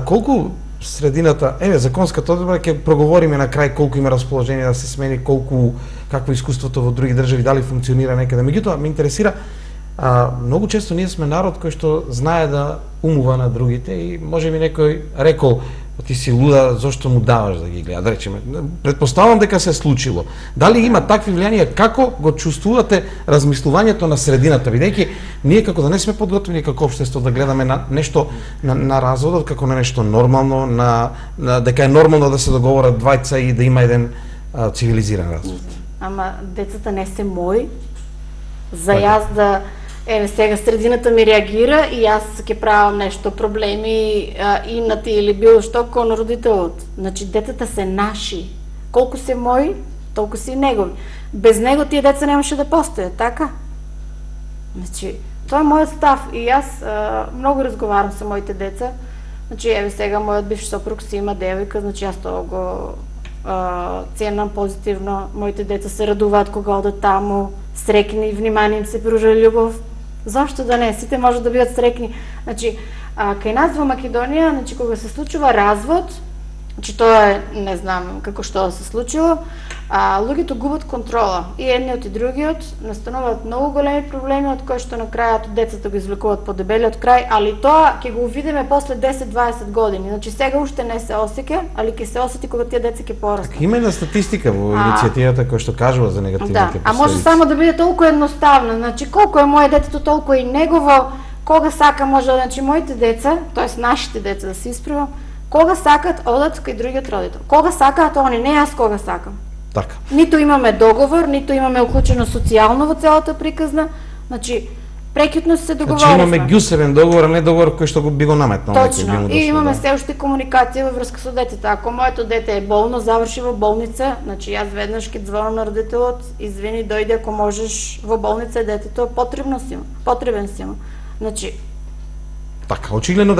Колку средината, законската одредба ќе проговориме на крај колку има расположение да се смени, какво искуството во други држави, дали функционира некаде. Меѓутоа ме интересира, многу често ние сме народ кој што знае да умува на другите и може би некој рекол ти си луда, зошто му даваш да ги гледа, да речеме. Предпоставам дека се случило. Дали има такви влијанија, како го чувствувате размислувањето на средината, бидејќи ние како да не сме подготвени како општество да гледаме на нешто на разводот како на нешто нормално, дека е нормално да се договорат двајца и да има еден цивилизиран развод. Ама децата не се мои. За јас да сега средината ми реагира и јас ќе правам нешто проблеми инати или било што кон родителот. Значи детата се наши. Колку се мои, толку се и негови. Без него тие деца немаше да постојат, така? Значи, тоа е мојот став и јас многу разговарам со моите деца. Значи, сега мојот бивш сопруг си има девојка, значи јас тоа го ценам позитивно. Моите деца се радуваат кога одат таму, срекни, внимание им се пружа љубов. Зашто да не? Сите може да бидат срекни. Значи, кај нас во Македонија, значи, кога се случува развод, значи, тоа е, не знам како што се случило, луѓето губат контрола. И едниот и другиот настануваат многу големи проблеми, од кои што на крајот децата го извлекуваат по дебелиот крај, али тоа ќе го видиме после 10-20 години. Значи, сега уште не се осеќа, али ќе се осети кога тие деца ќе порастат. Има една статистика во иницијативата која што кажува за негативните последици. А може само да биде толку едноставно. Значи, колку е моје детето, толку е и негово. Кога сака може, значи, моите деца, тоест нашите деца да се исправам, кога сакат одат кај другиот родител. Кога сакаат они, не јас кога сакам. Така. Ниту имаме договор, ниту имаме уклучено социјално во целата приказна. Значи, прекитно се договоривме. Значи имаме ѓусевен договор, а не договор кој што би го наметнал. Точно. И имаме се уште комуникација во врска со детето. Ако моето дете е болно, заврши во болница, значи јас веднаш ќе звонам на родителот, извини, дојди ако можеш во болница, детето потребен си има. Значи, така, очигледно